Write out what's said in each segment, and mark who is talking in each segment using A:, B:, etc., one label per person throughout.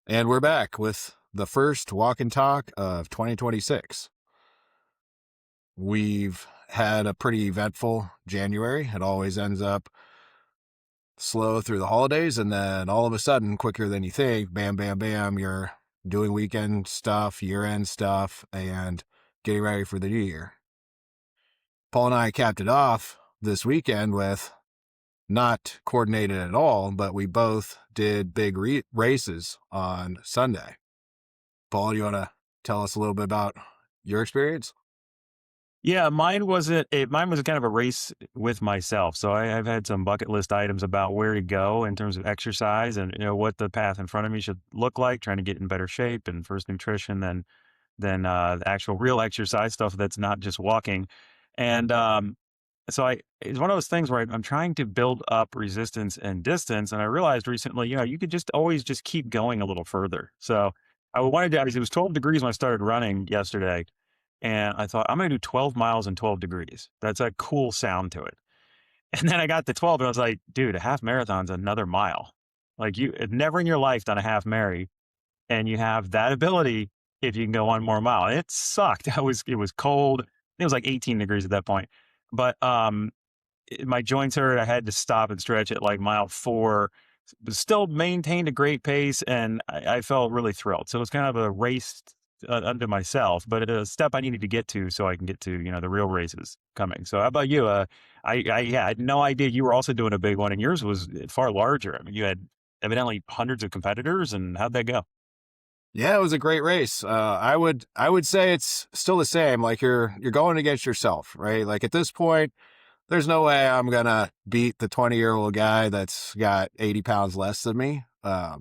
A: And we're back with the first walk and talk of 2026. We've had a pretty eventful January. It always ends up slow through the holidays, and then all of a sudden, quicker than you think, bam, bam, bam, you're doing weekend stuff, year-end stuff, and getting ready for the new year. Paul and I capped it off this weekend with not coordinated at all, but we both did big races on Sunday. Paul, you want to tell us a little bit about your experience?
B: Yeah, mine was kind of a race with myself. So I've had some bucket list items about where to go in terms of exercise and what the path in front of me should look like, trying to get in better shape and first nutrition than the actual real exercise stuff that's not just walking. And so it's one of those things where I'm trying to build up resistance and distance. And I realized recently, you could just always just keep going a little further. So I wanted to, it was 12 degrees when I started running yesterday. And I thought, I'm going to do 12 miles in 12 degrees. That's a cool sound to it. And then I got to 12 and I was like, dude, a half marathon's another mile. Like you have never in your life done a half mary and you have that ability if you can go one more mile. It sucked. It was cold. It was like 18 degrees at that point. But my joints hurt. I had to stop and stretch at like mile 4, but still maintained a great pace, and I felt really thrilled. So it was kind of a race unto myself, but a step I needed to get to so I can get to the real races coming. So how about you? I had no idea you were also doing a big one, and yours was far larger. I mean, you had evidently hundreds of competitors, and how'd that go?
A: Yeah, it was a great race. I would say it's still the same. Like you're going against yourself, right? Like at this point, there's no way I'm gonna beat the 20-year-old guy that's got 80 pounds less than me.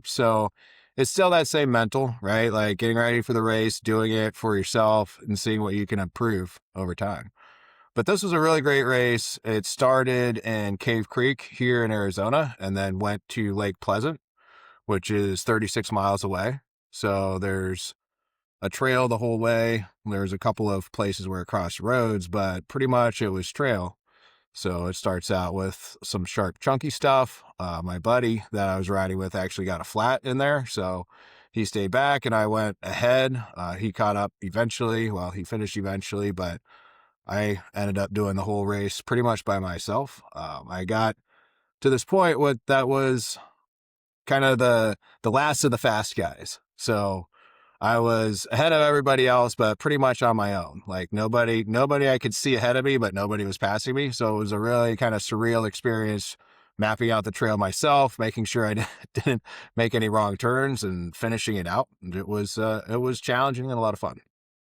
A: So it's still that same mental, right? Like getting ready for the race, doing it for yourself, and seeing what you can improve over time. But this was a really great race. It started in Cave Creek here in Arizona and then went to Lake Pleasant, which is 36 miles away. So there's a trail the whole way. There's a couple of places where it crossed roads, but pretty much it was trail. So it starts out with some sharp, chunky stuff. My buddy that I was riding with actually got a flat in there. So he stayed back and I went ahead. He caught up eventually. Well, he finished eventually, but I ended up doing the whole race pretty much by myself. I got to this point what that was kind of the last of the fast guys. So I was ahead of everybody else, but pretty much on my own. Like nobody I could see ahead of me, but nobody was passing me. So it was a really kind of surreal experience mapping out the trail myself, making sure I didn't make any wrong turns and finishing it out. And it was challenging and a lot of fun.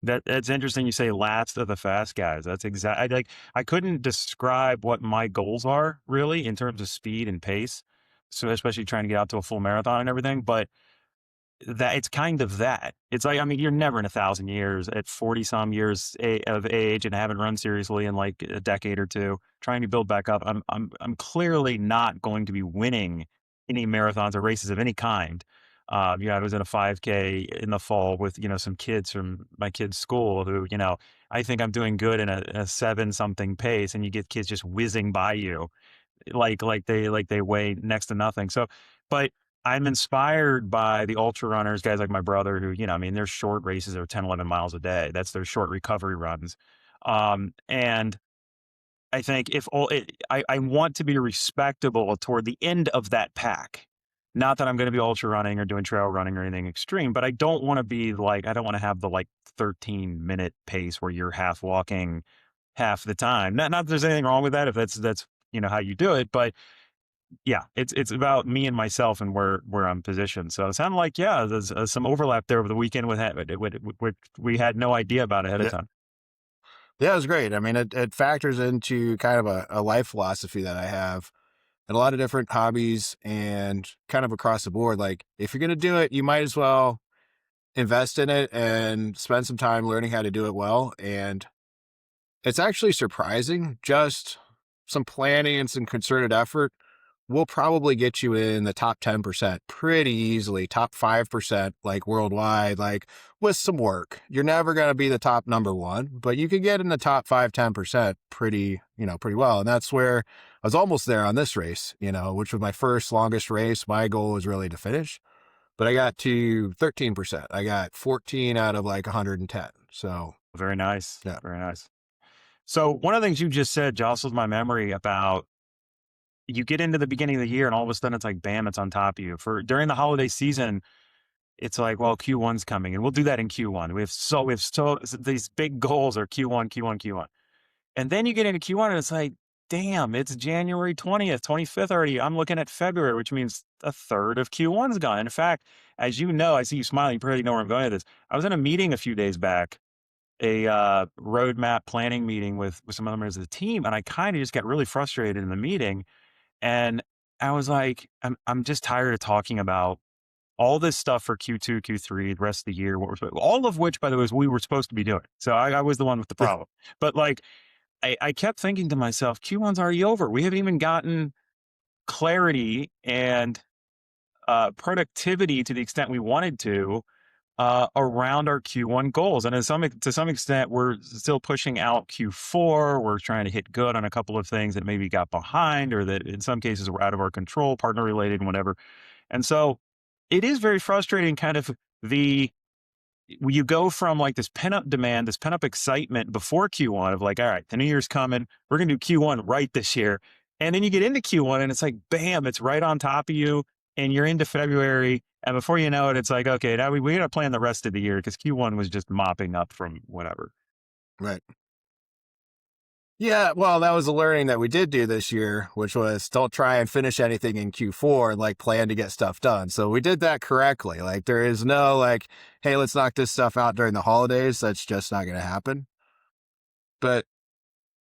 B: That's interesting. You say last of the fast guys. That's exactly like I couldn't describe what my goals are really in terms of speed and pace. So especially trying to get out to a full marathon and everything, but that it's kind of that. It's like I mean, you're never in 1,000 years at 40 some years of age and haven't run seriously in like a decade or two, trying to build back up. I'm clearly not going to be winning any marathons or races of any kind. I was in a 5K in the fall with some kids from my kid's school who I think I'm doing good in a 7 something pace, and you get kids just whizzing by you like they weigh next to nothing. So, but I'm inspired by the ultra runners, guys like my brother who, I mean, their short races are 10, 11 miles a day. That's their short recovery runs. And I think if all I want to be respectable toward the end of that pack. Not that I'm going to be ultra running or doing trail running or anything extreme, but I don't want to be like, I don't want to have the like 13-minute pace where you're half walking half the time. Not that there's anything wrong with that if that's how you do it, but yeah, it's about me and myself and where I'm positioned. So it sounded like there's some overlap there over the weekend with we had no idea about ahead of
A: Yeah.
B: time.
A: Yeah, it was great. I mean, it factors into kind of a life philosophy that I have and a lot of different hobbies and kind of across the board. Like if you're going to do it, you might as well invest in it and spend some time learning how to do it well. And it's actually surprising. Just some planning and some concerted effort will probably get you in the top 10% pretty easily, top 5%, like worldwide, like with some work. You're never going to be the top number one, but you can get in the top 5, 10% pretty well. And that's where I was almost there on this race, which was my first longest race. My goal was really to finish. but I got to 13%. I got 14 out of like 110. So
B: Very nice.
A: yeah.
B: Very nice. So one of the things you just said jostles my memory about you get into the beginning of the year and all of a sudden it's like, bam, it's on top of you. For during the holiday season, it's like, well, Q1's coming and we'll do that in Q1. We have these big goals are Q1, Q1, Q1. And then you get into Q1 and it's like, damn, it's January 20th, 25th already. I'm looking at February, which means a third of Q1's gone. In fact, as you know, I see you smiling, you probably know where I'm going with this. I was in a meeting a few days back, a roadmap planning meeting with some other members of the team, and I kind of just got really frustrated in the meeting. And I was like, I'm just tired of talking about all this stuff for Q2, Q3, the rest of the year, all of which, by the way, is we were supposed to be doing. So I was the one with the problem. But like, I kept thinking to myself, Q1's already over. We haven't even gotten clarity and productivity to the extent we wanted to around our Q1 goals. And to some extent, we're still pushing out Q4. We're trying to hit good on a couple of things that maybe got behind or that in some cases were out of our control, partner related and whatever. And so it is very frustrating kind of the you go from like this pent up demand, this pent up excitement before Q1 of like, all right, the new year's coming. We're going to do Q1 right this year. And then you get into Q1 and it's like, bam, it's right on top of you. And you're into February. And before you know it, it's like, okay, now we got to plan the rest of the year because Q1 was just mopping up from whatever.
A: Right. Yeah, well, that was a learning that we did do this year, which was don't try and finish anything in Q4 and like plan to get stuff done. So we did that correctly. Like there is no like, hey, let's knock this stuff out during the holidays. That's just not going to happen. But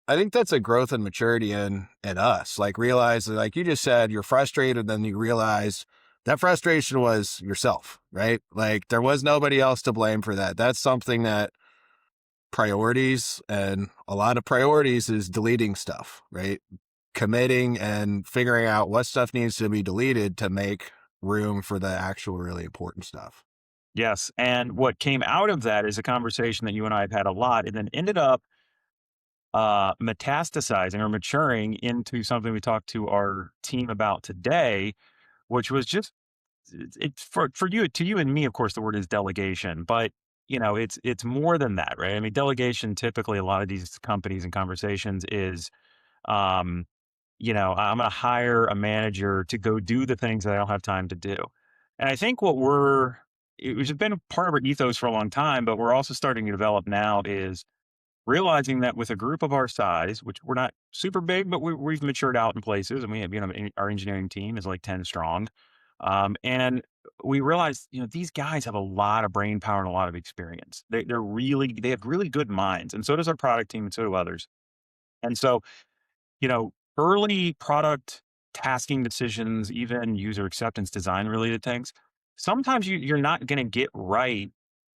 A: I think that's a growth and maturity in us. Like realize that, like you just said, you're frustrated, then you realize that frustration was yourself, right? Like there was nobody else to blame for that. That's something that priorities, and a lot of priorities is deleting stuff, right? Committing and figuring out what stuff needs to be deleted to make room for the actual really important stuff.
B: Yes. And what came out of that is a conversation that you and I have had a lot and then ended up metastasizing or maturing into something we talked to our team about today, which was just for you to you and me. Of course, the word is delegation, but it's more than that, right? I mean, delegation typically a lot of these companies and conversations is, um, I'm going to hire a manager to go do the things that I don't have time to do, and I think which has been part of our ethos for a long time, but we're also starting to develop now is realizing that with a group of our size, which we're not super big, but we've matured out in places, and we have, our engineering team is like 10 strong. And we realized, these guys have a lot of brain power and a lot of experience. They have really good minds. And so does our product team and so do others. And so, early product tasking decisions, even user acceptance design related things, sometimes you're not going to get right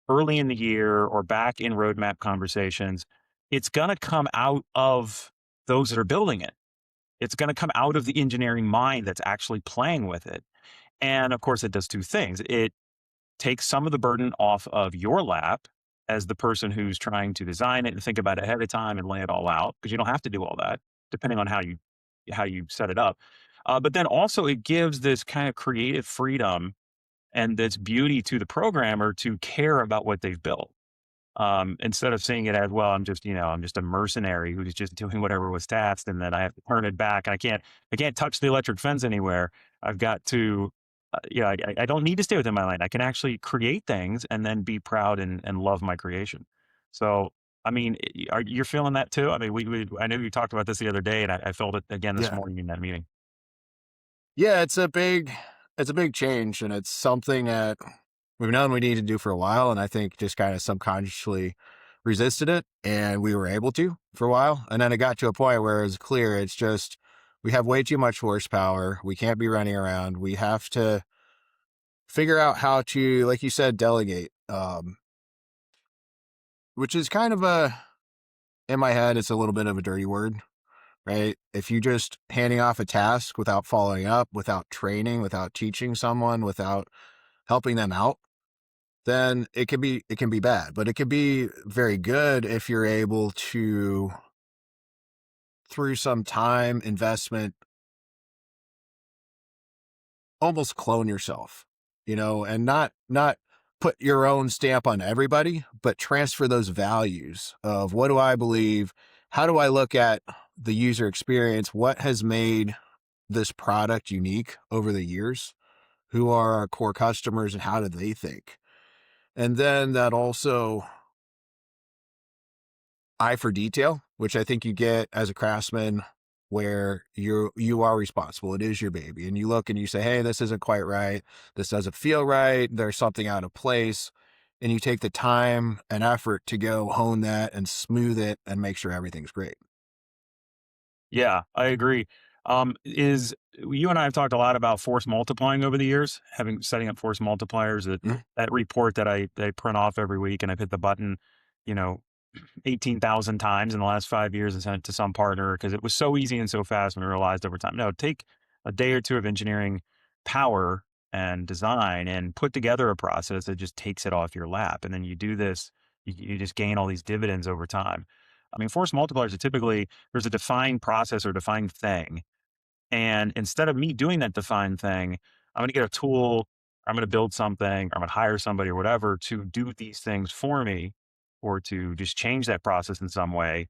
B: early in the year or back in roadmap conversations. It's going to come out of those that are building it. It's going to come out of the engineering mind that's actually playing with it. And of course, it does two things. It takes some of the burden off of your lap as the person who's trying to design it and think about it ahead of time and lay it all out, because you don't have to do all that, depending on how you set it up. But then also it gives this kind of creative freedom and this beauty to the programmer to care about what they've built. Instead of seeing it as, well, I'm just a mercenary who's just doing whatever was tasked, and then I have to turn it back. And I can't touch the electric fence anywhere. I've got to, I don't need to stay within my lane. I can actually create things and then be proud and love my creation. So, I mean, you're feeling that too? I mean, I know you talked about this the other day, and I felt it again this
A: Yeah.
B: morning in that meeting.
A: Yeah, it's a big change, and it's something that we've known we need to do for a while, and I think just kind of subconsciously resisted it, and we were able to for a while. And then it got to a point where it was clear it's just we have way too much horsepower. We can't be running around. We have to figure out how to, like you said, delegate. Which is kind of in my head, it's a little bit of a dirty word, right? If you just handing off a task without following up, without training, without teaching someone, without helping them out, then it can be bad. But it can be very good if you're able to, through some time investment, almost clone yourself. and not put your own stamp on everybody, but transfer those values of what do I believe? How do I look at the user experience? What has made this product unique over the years? Who are our core customers and how do they think? And then that also eye for detail, which I think you get as a craftsman where you are responsible. It is your baby. And you look and you say, hey, this isn't quite right. This doesn't feel right. There's something out of place. And you take the time and effort to go hone that and smooth it and make sure everything's great.
B: Yeah, I agree. Is You and I have talked a lot about force multiplying over the years, having setting up force multipliers.
A: Mhm.
B: That report that I print off every week, and I've hit the button, you know, 18,000 times in the last 5 years and sent it to some partner because it was so easy and so fast. And we realized over time, no, take a day or two of engineering power and design and put together a process that just takes it off your lap. And then you do this, you just gain all these dividends over time. I mean, force multipliers are typically there's a defined process or defined thing. And instead of me doing that defined thing, I'm going to get a tool, I'm going to build something, or I'm going to hire somebody or whatever to do these things for me or to just change that process in some way.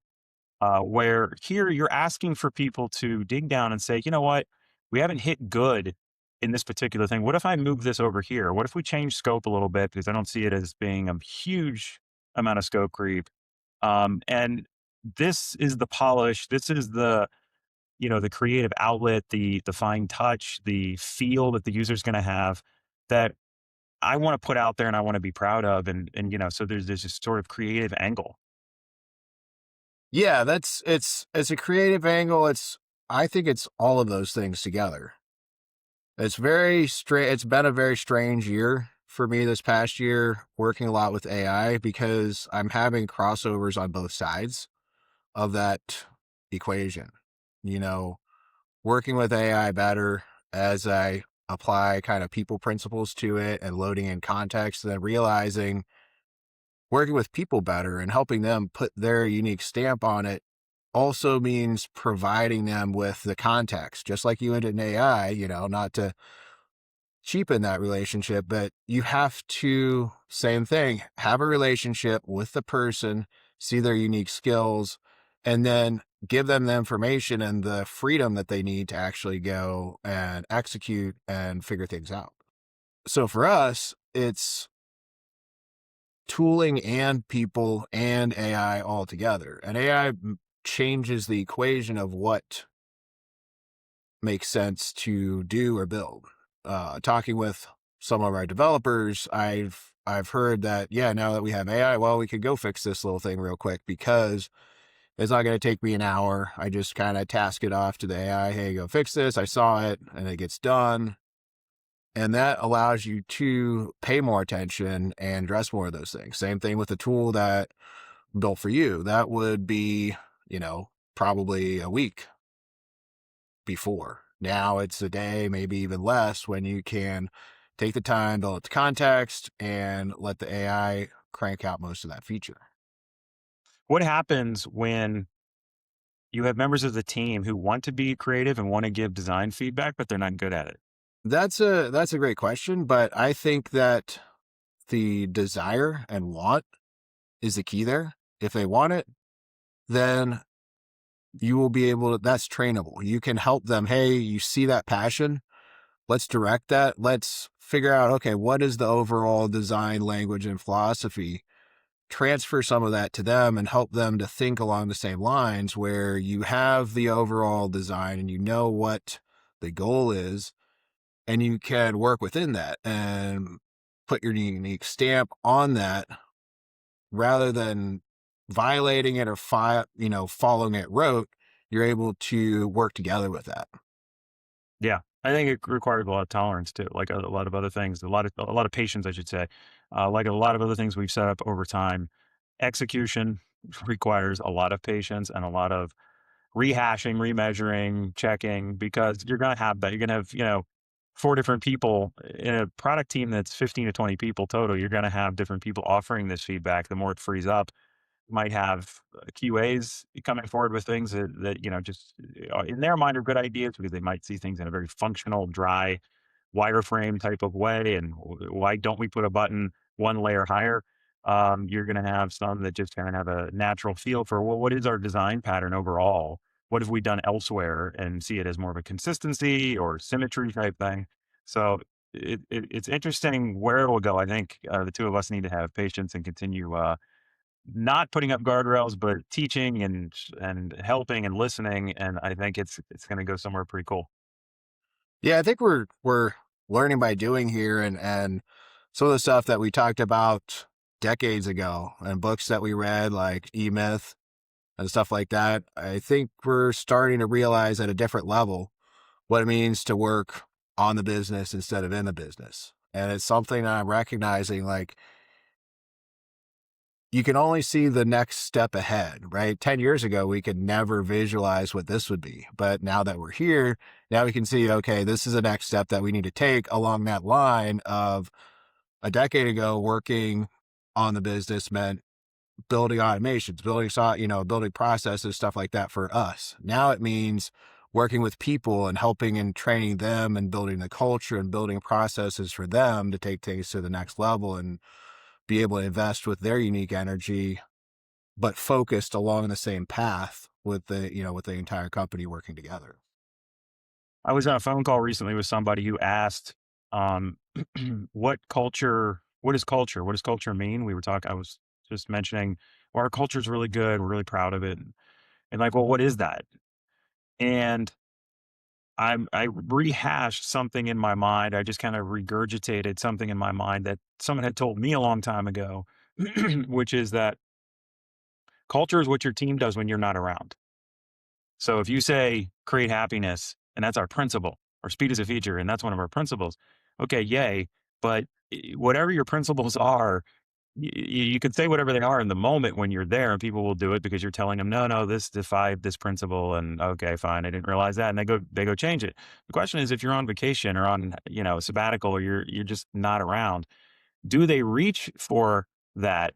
B: Where here you're asking for people to dig down and say, you know what, we haven't hit good in this particular thing. What if I move this over here? What if we change scope a little bit? Because I don't see it as being a huge amount of scope creep. And this is the polish. This is the creative outlet, the fine touch, the feel that the user's going to have that I want to put out there and I want to be proud of. And so there's this sort of creative angle.
A: Yeah, it's a creative angle. I think it's all of those things together. It's very strange. It's been a very strange year for me this past year, working a lot with AI because I'm having crossovers on both sides of that equation. You know, working with AI better as I apply kind of people principles to it and loading in context, and then realizing working with people better and helping them put their unique stamp on it also means providing them with the context, just like you would in AI, not to cheapen that relationship, but you have to, same thing, have a relationship with the person, see their unique skills, and then give them the information and the freedom that they need to actually go and execute and figure things out. So for us, it's tooling and people and AI all together. And AI changes the equation of what makes sense to do or build. Talking with some of our developers, I've heard that, yeah, now that we have AI, well, we could go fix this little thing real quick because it's not going to take me an hour. I just kind of task it off to the AI. Hey, go fix this. I saw it and it gets done. And that allows you to pay more attention and address more of those things. Same thing with the tool that built for you. That would be, probably a week before. Now it's a day, maybe even less, when you can take the time, build the context, and let the AI crank out most of that feature.
B: What happens when you have members of the team who want to be creative and want to give design feedback, but they're not good at it?
A: That's a great question, but I think that the desire and want is the key there. If they want it, then you will be able to, that's trainable. You can help them. Hey, you see that passion? Let's direct that. Let's figure out, okay, what is the overall design language and philosophy? Transfer some of that to them and help them to think along the same lines where you have the overall design and you know what the goal is, and you can work within that and put your unique stamp on that rather than violating it or following it rote. You're able to work together with that.
B: Yeah, I think it requires a lot of tolerance too, like a lot of other things, a lot of patience, I should say. Like a lot of other things we've set up over time, execution requires a lot of patience and a lot of rehashing, remeasuring, checking, because you're going to have that. You're going to have, four different people in a product team that's 15 to 20 people total. You're going to have different people offering this feedback. The more it frees up, might have QAs coming forward with things that just in their mind are good ideas because they might see things in a very functional, dry, wireframe type of way, and why don't we put a button one layer higher? You're going to have some that just kind of have a natural feel for, well, what is our design pattern overall? What have we done elsewhere, and see it as more of a consistency or symmetry type thing. So it's interesting where it will go. I think the two of us need to have patience and continue not putting up guardrails, but teaching and helping and listening. And I think it's going to go somewhere pretty cool.
A: Yeah, I think we're learning by doing here, and some of the stuff that we talked about decades ago and books that we read like E-Myth and stuff like that. I think we're starting to realize at a different level what it means to work on the business instead of in the business. And it's something that I'm recognizing, like, you can only see the next step ahead, right? 10 years ago, we could never visualize what this would be. But now that we're here, now we can see, okay, this is the next step that we need to take along that line of a decade ago, working on the business meant building automations, building processes, stuff like that for us. Now it means working with people and helping and training them and building the culture and building processes for them to take things to the next level and be able to invest with their unique energy, but focused along the same path with the entire company working together.
B: I was on a phone call recently with somebody who asked, um, what is culture? What does culture mean? I was just mentioning, well, our culture is really good. We're really proud of it. And like, well, what is that? And I rehashed something in my mind. I just kind of regurgitated something in my mind that someone had told me a long time ago, which is that culture is what your team does when you're not around. So if you say create happiness, and that's our principle, or speed is a feature, and that's one of our principles. Okay, yay. But whatever your principles are, you can say whatever they are in the moment when you're there, and people will do it because you're telling them, no, no, this defied this principle, and okay, fine, I didn't realize that, and they go change it. The question is, if you're on vacation or on sabbatical, or you're just not around, do they reach for that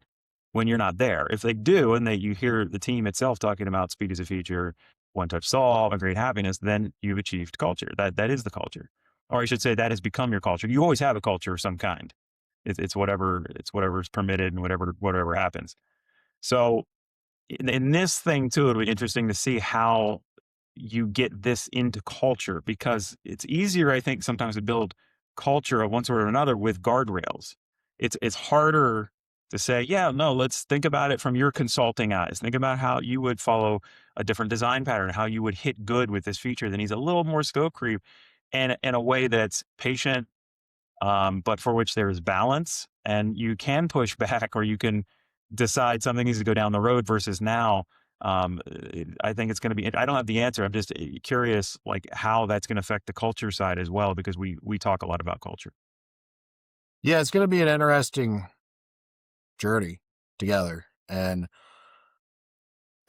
B: when you're not there? If they do, and you hear the team itself talking about speed as a feature, one touch solve, a great happiness, then you've achieved culture. That is the culture, or I should say, that has become your culture. You always have a culture of some kind. It's whatever's permitted and whatever happens. So in this thing too, it'll be interesting to see how you get this into culture, because it's easier, I think, sometimes to build culture of one sort or another with guardrails. It's harder to say, yeah, no, let's think about it from your consulting eyes. Think about how you would follow a different design pattern, how you would hit good with this feature that needs a little more scope creep, and in a way that's patient, but for which there is balance, and you can push back, or you can decide something needs to go down the road versus now. I think it's going to be, I don't have the answer. I'm just curious, like, how that's going to affect the culture side as well, because we talk a lot about culture.
A: Yeah, it's going to be an interesting journey together, and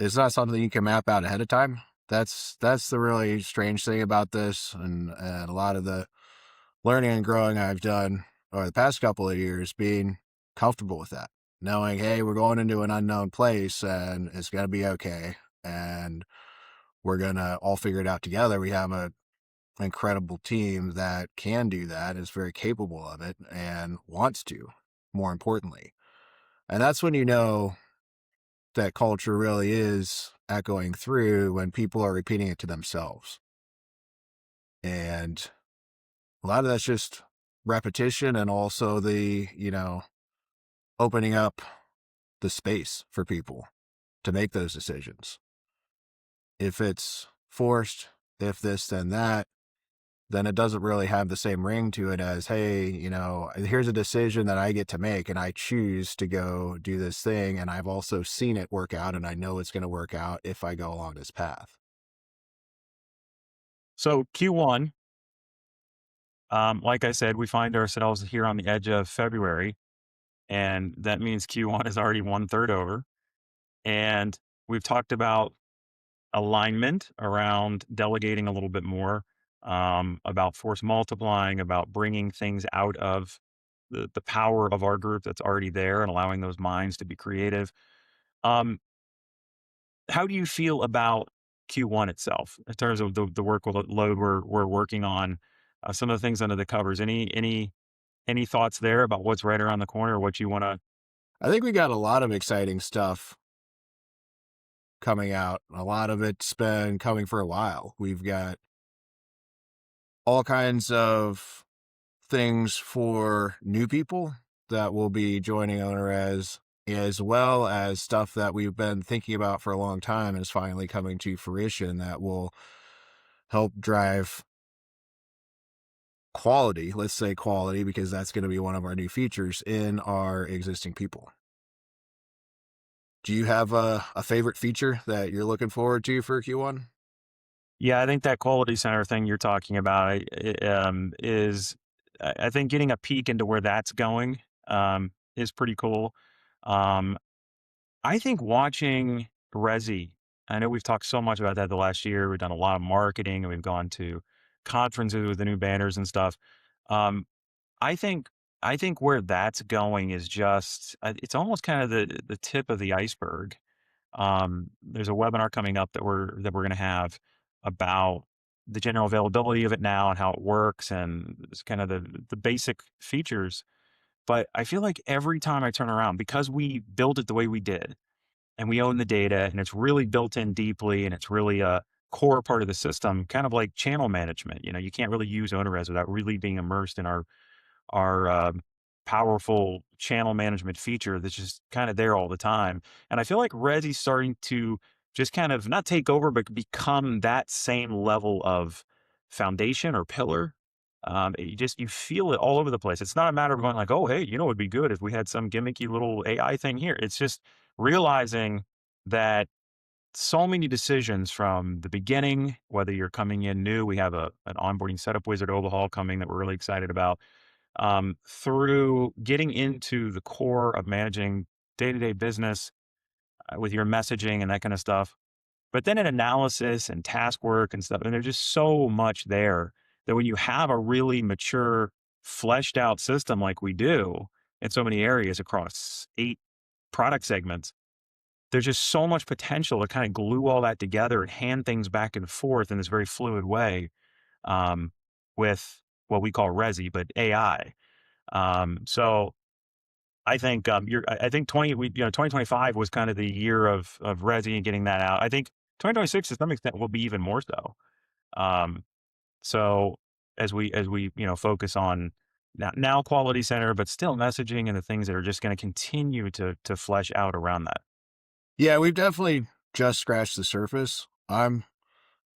A: it's not something you can map out ahead of time. That's the really strange thing about this, and a lot of the learning and growing I've done over the past couple of years, being comfortable with that, knowing, hey, we're going into an unknown place and it's gonna be okay, and we're gonna all figure it out together. We have a incredible team that can do that, is very capable of it, and wants to, more importantly. And that's when you know that culture really is echoing through, when people are repeating it to themselves. And a lot of that's just repetition, and also opening up the space for people to make those decisions. If it's forced, if this, then that, then it doesn't really have the same ring to it as, hey, here's a decision that I get to make and I choose to go do this thing. And I've also seen it work out, and I know it's going to work out if I go along this path.
B: So Q1, like I said, we find ourselves here on the edge of February, and that means Q1 is already one third over. And we've talked about alignment around delegating a little bit more, about force multiplying, about bringing things out of the power of our group that's already there and allowing those minds to be creative. Um, how do you feel about Q1 itself in terms of the workload we're working on? some of the things under the covers. Any thoughts there about what's right around the corner or what you want to?
A: I think we got a lot of exciting stuff coming out. A lot of it's been coming for a while. We've got all kinds of things for new people that will be joining Owner as well as stuff that we've been thinking about for a long time and is finally coming to fruition that will help drive quality, let's say quality, because that's going to be one of our new features in our existing people. Do you have a favorite feature that you're looking forward to for Q1?
B: Yeah, I think that quality center thing you're talking about is, I think getting a peek into where that's going is pretty cool. Um, I think watching Resi, I know we've talked so much about that the last year. We've done a lot of marketing and we've gone to conferences with the new banners and stuff. Um, I think I think where that's going is just it's almost kind of the tip of the iceberg. There's a webinar coming up that we're going to have about the general availability of it now and how it works and it's kind of the basic features. But I feel like every time I turn around, because we built it the way we did and we own the data and it's really built in deeply and it's really a core part of the system, kind of like channel management. You can't really use OwnerRes without really being immersed in our powerful channel management feature that's just kind of there all the time. And I feel like Resi's starting to just kind of not take over, but become that same level of foundation or pillar. You feel it all over the place. It's not a matter of going like, oh, hey, it'd be good if we had some gimmicky little AI thing here. It's just realizing that so many decisions from the beginning, whether you're coming in new, we have an onboarding setup wizard overhaul coming that we're really excited about, through getting into the core of managing day-to-day business with your messaging and that kind of stuff. But then in analysis and task work and stuff, and there's just so much there that when you have a really mature, fleshed out system like we do in so many areas across 8 product segments, there's just so much potential to kind of glue all that together and hand things back and forth in this very fluid way, um, with what we call Resi, but AI. So I think, I think 2025 was kind of the year of Resi and getting that out. I think 2026 to some extent will be even more so. Um, so as we focus on now quality center, but still messaging and the things that are just going to continue to flesh out around that.
A: Yeah, we've definitely just scratched the surface. I'm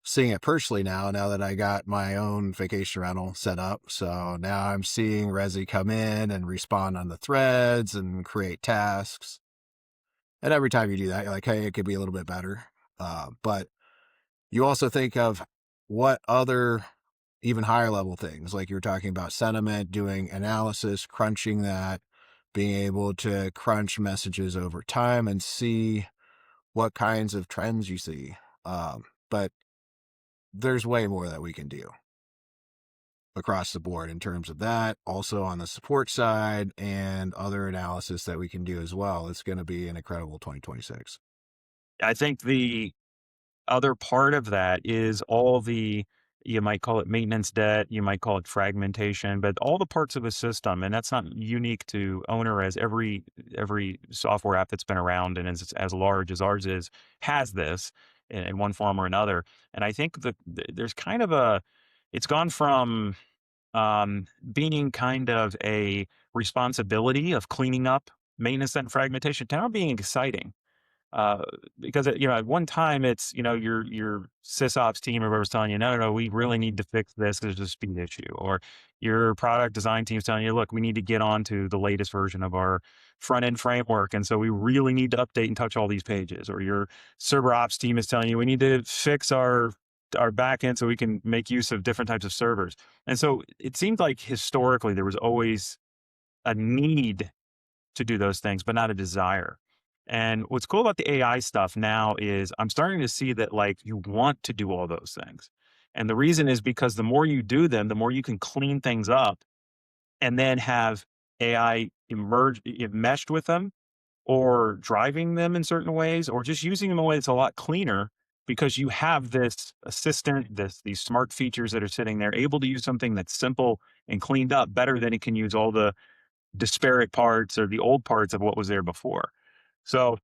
A: seeing it personally now that I got my own vacation rental set up. So now I'm seeing Resi come in and respond on the threads and create tasks. And every time you do that, you're like, hey, it could be a little bit better. But you also think of what other even higher level things, like you were talking about sentiment, doing analysis, crunching that, being able to crunch messages over time and see what kinds of trends you see. But there's way more that we can do across the board in terms of that. Also on the support side and other analysis that we can do as well. It's going to be an incredible 2026.
B: I think the other part of that is all the, you might call it maintenance debt, you might call it fragmentation, but all the parts of a system, and that's not unique to owner, as every software app that's been around and is as large as ours is has this in one form or another. And I think that there's kind of it's gone from being kind of a responsibility of cleaning up maintenance and fragmentation to now being exciting, uh, because at one time it's your sysops team or whoever's telling you, no, no, no, we really need to fix this. There's a speed issue, or your product design team's telling you, look, we need to get on to the latest version of our front end framework, and so we really need to update and touch all these pages. Or your server ops team is telling you, we need to fix our back end so we can make use of different types of servers. And so it seemed like historically there was always a need to do those things, but not a desire. And what's cool about the AI stuff now is I'm starting to see that like you want to do all those things. And the reason is because the more you do them, the more you can clean things up and then have AI meshed with them or driving them in certain ways or just using them in a way that's a lot cleaner. because you have this assistant, these smart features that are sitting there, able to use something that's simple and cleaned up better than it can use all the disparate parts or the old parts of what was there before. So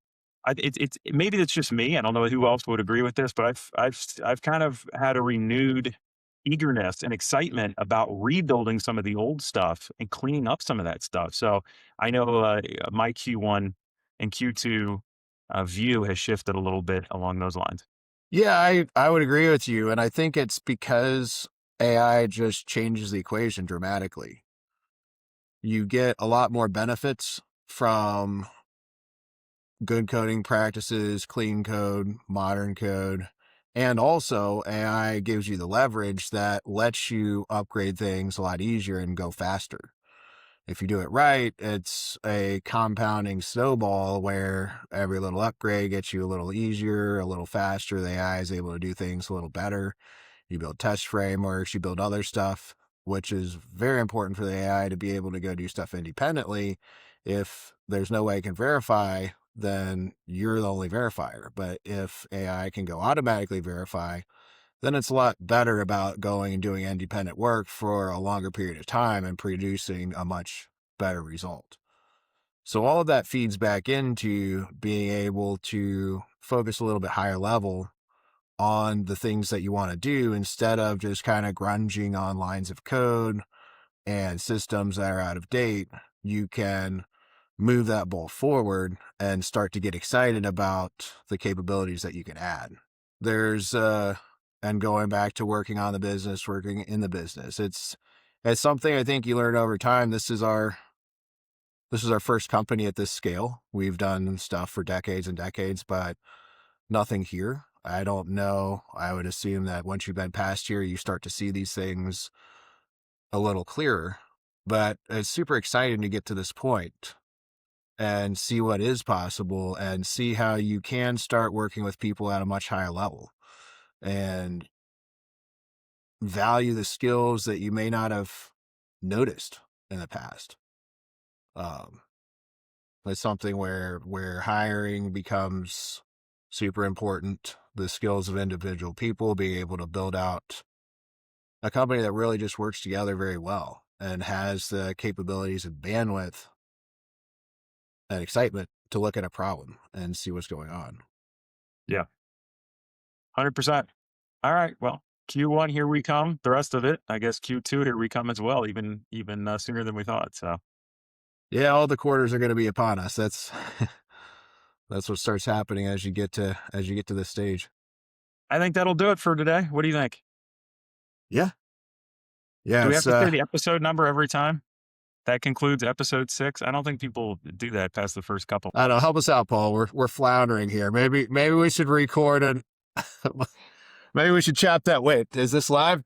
B: it's maybe it's just me. I don't know who else would agree with this, but I've kind of had a renewed eagerness and excitement about rebuilding some of the old stuff and cleaning up some of that stuff. So I know my Q1 and Q2 view has shifted a little bit along those lines.
A: Yeah, I would agree with you. And I think it's because AI just changes the equation dramatically. You get a lot more benefits from good coding practices, clean code, modern code. And also, AI gives you the leverage that lets you upgrade things a lot easier and go faster. If you do it right, it's a compounding snowball where every little upgrade gets you a little easier, a little faster. The AI is able to do things a little better. You build test frameworks, you build other stuff, which is very important for the AI to be able to go do stuff independently. If there's no way it can verify, then you're the only verifier. But if AI can go automatically verify, then it's a lot better about going and doing independent work for a longer period of time and producing a much better result. So all of that feeds back into being able to focus a little bit higher level on the things that you want to do instead of just kind of grunging on lines of code and systems that are out of date. You can move that ball forward and start to get excited about the capabilities that you can add. There's and going back to working on the business, working in the business. It's something I think you learn over time. This is our first company at this scale. We've done stuff for decades and decades, but nothing here. I don't know. I would assume that once you've been past here, you start to see these things a little clearer. But it's super exciting to get to this point and see what is possible and see how you can start working with people at a much higher level and value the skills that you may not have noticed in the past. Um, it's something where hiring becomes super important. The skills of individual people, being able to build out a company that really just works together very well and has the capabilities and bandwidth and excitement to look at a problem and see what's going on.
B: Yeah, 100%. All right. Well, Q1, here we come. The rest of it, I guess Q2, here we come as well, even sooner than we thought. So
A: Yeah, all the quarters are going to be upon us. That's that's what starts happening as you get to this stage.
B: I think that'll do it for today. What do you think?
A: Yeah. Yeah,
B: Do we have
A: it's
B: to say the episode number every time? That concludes episode 6. I don't think people do that past the first couple.
A: I don't know, help us out, Paul. We're floundering here. Maybe we should record and maybe we should chop that. Wait, is this live?